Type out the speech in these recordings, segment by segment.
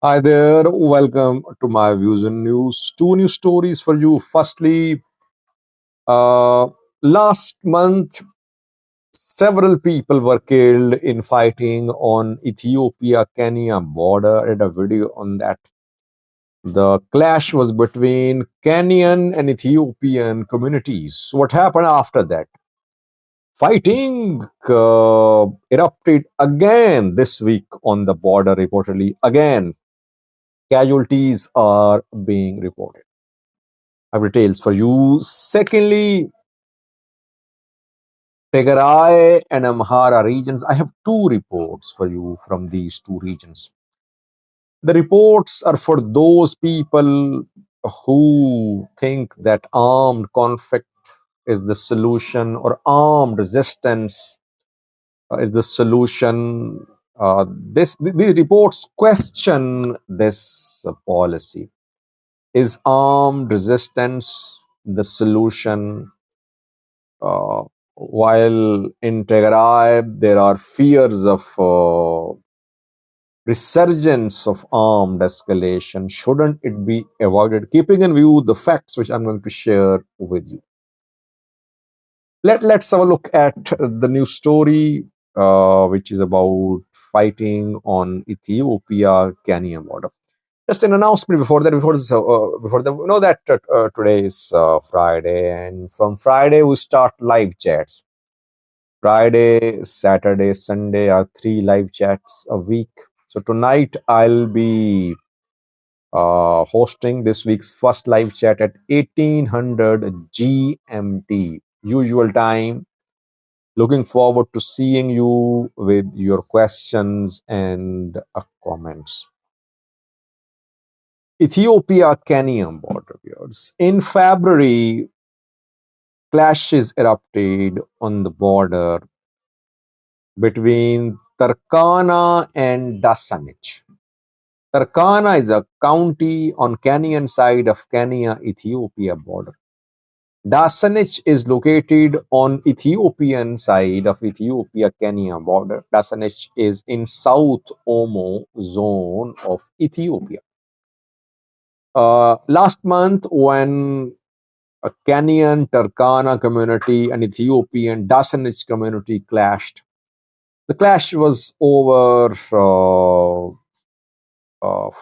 Hi there, welcome to my views and news. Two news stories for you. Firstly, uh, last month, several people were killed in fighting on Ethiopia-Kenya border. I did a video on that. The clash was between Kenyan and Ethiopian communities. What happened after that? Fighting erupted again this week on the border, reportedly. Again, casualties are being reported. I have details for you. Secondly, Tigray and Amhara regions. I have two reports for you from these two regions. The reports are for those people who think that armed conflict is the solution or armed resistance is the solution. These reports question this policy. Is armed resistance the solution? Uh, while in Tigray, there are fears of resurgence of armed escalation. Shouldn't it be avoided? Keeping in view the facts which I'm going to share with you. Let's have a look at the news story, which is about fighting on Ethiopia-Kenya border. Just an announcement before the, you know that today is Friday, and from Friday we start live chats. Friday, Saturday, Sunday are three live chats a week. So tonight I'll be hosting this week's first live chat at 1800 GMT, usual time. Looking forward to seeing you with your questions and comments. Ethiopia-Kenya border viewers. In February, clashes erupted on the border between Turkana and Dasanich. Turkana is a county on Kenyan side of Kenya-Ethiopia border. Dasanich is located on Ethiopian side of Ethiopia-Kenya border. Dasanich is in South Omo zone of Ethiopia. Last month, when a Kenyan Turkana community and Ethiopian Dasanich community clashed, the clash was over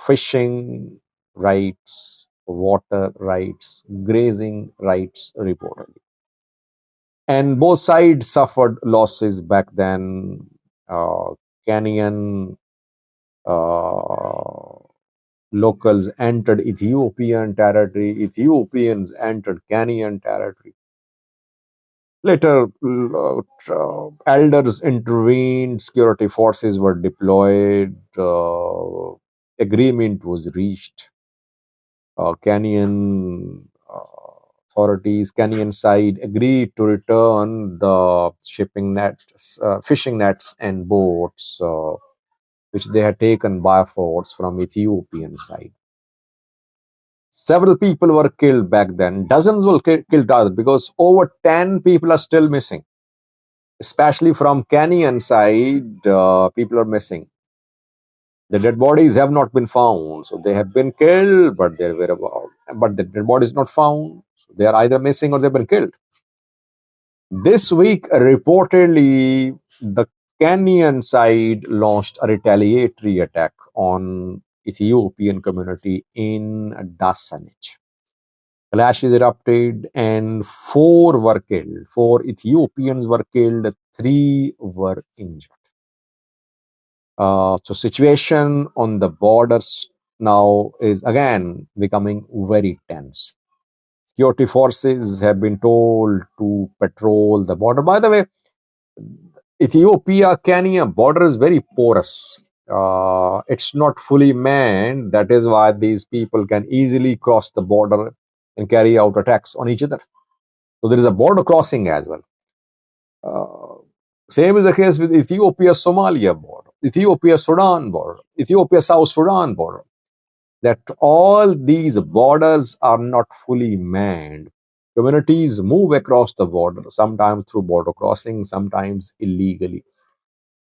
fishing rights, water rights, grazing rights, reportedly. And both sides suffered losses back then. Kenyan uh, locals entered Ethiopian territory, Ethiopians entered Kenyan territory. Later, elders intervened, security forces were deployed, agreement was reached. Kenyan authorities, Kenyan side agreed to return the shipping nets, fishing nets and boats, which they had taken by force from Ethiopian side. Several people were killed back then. Dozens were killed others because over 10 people are still missing. Especially from Kenyan side, people are missing. The dead bodies have not been found, so they have been killed, but but the dead body is not found. So they are either missing or they've been killed. This week, reportedly, the Kenyan side launched a retaliatory attack on Ethiopian community in Dasanich. Clashes erupted and four were killed. Four Ethiopians were killed, three were injured. So situation on the borders now is again becoming very tense. Security forces have been told to patrol the border. By the way, Ethiopia-Kenya border is very porous. It's not fully manned. That is why these people can easily cross the border and carry out attacks on each other. So there is a border crossing as well. Same is the case with Ethiopia-Somalia border, Ethiopia-Sudan border, Ethiopia-South Sudan border. That all these borders are not fully manned. Communities move across the border, sometimes through border crossing, sometimes illegally.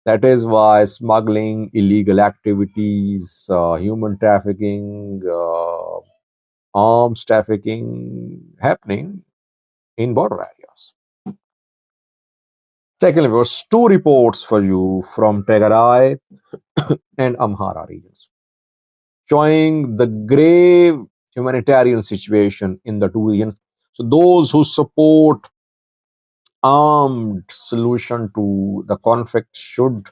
That is why smuggling, illegal activities, human trafficking, arms trafficking happening in border areas. Secondly, was two reports for you from Tigray and Amhara regions, showing the grave humanitarian situation in the two regions. So those who support armed solution to the conflict should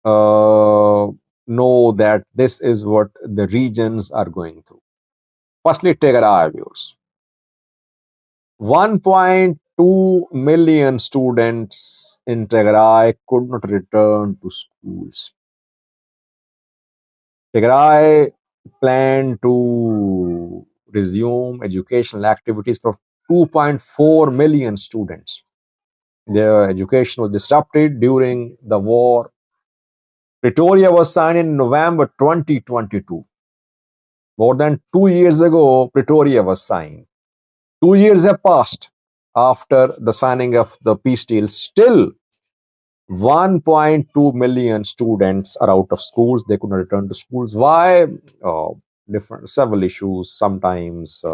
know that this is what the regions are going through. Firstly, Tigray viewers. 1.2 million students in Tigray could not return to schools. Tigray planned to resume educational activities for 2.4 million students. Their education was disrupted during the war. Pretoria was signed in November 2022. More than 2 years ago, Pretoria was signed. 2 years have passed after the signing of the peace deal. Still, 1.2 million students are out of schools. They could not return to schools. Why? Uh, Different several issues. Sometimes,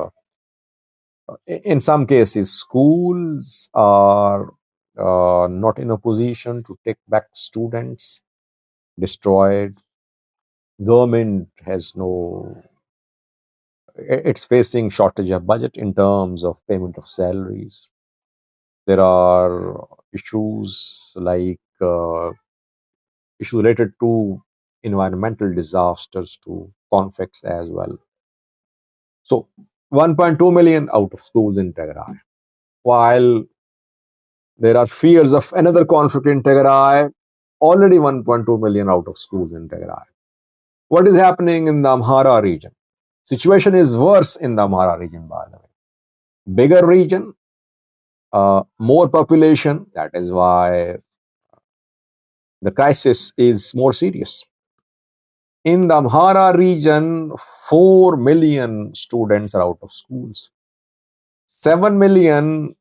in some cases, schools are not in a position to take back students. Destroyed. Government has no. It's facing shortage of budget in terms of payment of salaries. There are issues like issues related to environmental disasters, to conflicts as well. So 1.2 million out of schools in Tigray. While there are fears of another conflict in Tigray, already 1.2 million out of schools in Tigray. What is happening in the Amhara region? Situation is worse in the Amhara region, by the way. Bigger region, more population. That is why the crisis is more serious. In the Amhara region, 4 million students are out of schools. 7 million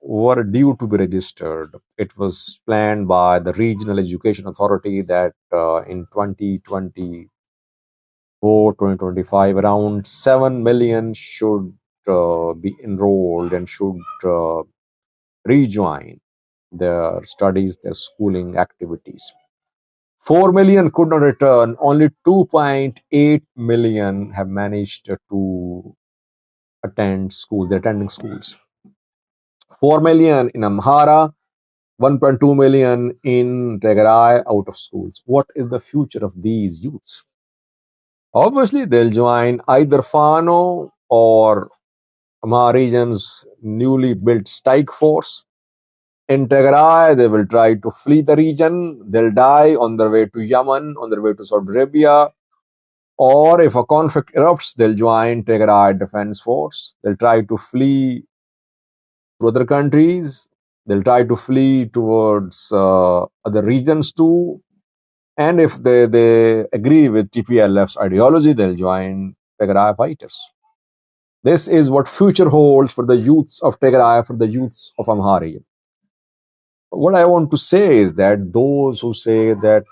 were due to be registered. It was planned by the Regional Education Authority that in 2024, 2025, around 7 million should be enrolled and should rejoin their studies, their schooling activities. 4 million could not return. Only 2.8 million have managed to attend schools. They're attending schools. 4 million in Amhara, 1.2 million in Tigray out of schools. What is the future of these youths? Obviously, they'll join either Fano or Amhara region's newly built strike force. In Tigray, they will try to flee the region. They'll die on their way to Yemen, on their way to Saudi Arabia. Or if a conflict erupts, they'll join Tigray Defense Force. They'll try to flee to other countries. They'll try to flee towards other regions too. And if they agree with TPLF's ideology, they'll join Tigray fighters. This is what future holds for the youths of Tigray, for the youths of Amhara. What I want to say is that those who say that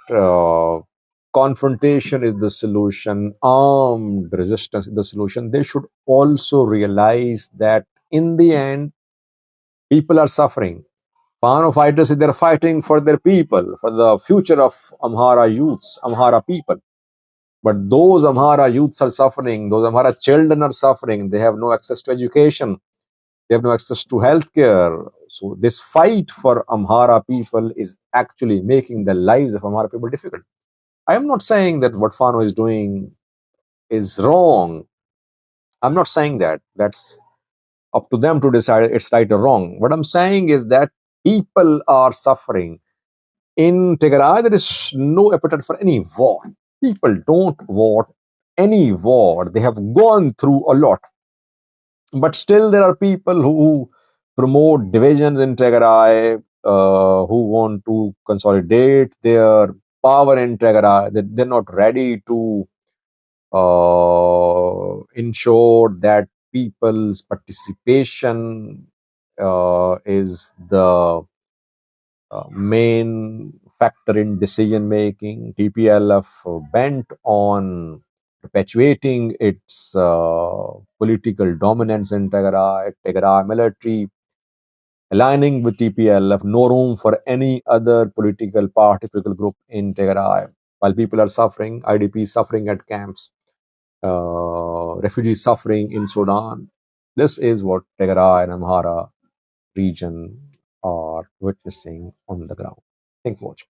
confrontation is the solution, armed resistance is the solution, they should also realize that in the end, people are suffering. Fano fighters, they're fighting for their people, for the future of Amhara youths, Amhara people. But those Amhara youths are suffering, those Amhara children are suffering, they have no access to education, they have no access to healthcare. So this fight for Amhara people is actually making the lives of Amhara people difficult. I am not saying that what Fano is doing is wrong. I'm not saying that. That's up to them to decide it's right or wrong. What I'm saying is that people are suffering. In Tigray, there is no appetite for any war. People don't want any war. They have gone through a lot. But still, there are people who promote divisions in Tigray, who want to consolidate their power in Tigray. They're not ready to ensure that people's participation is the main factor in decision making. TPLF bent on perpetuating its political dominance in Tigray. Tigray military aligning with TPLF, no room for any other political party, political group in Tigray. While people are suffering, IDPs suffering at camps, refugees suffering in Sudan. This is what Tigray and Amhara region are witnessing on the ground. Thank you for watching.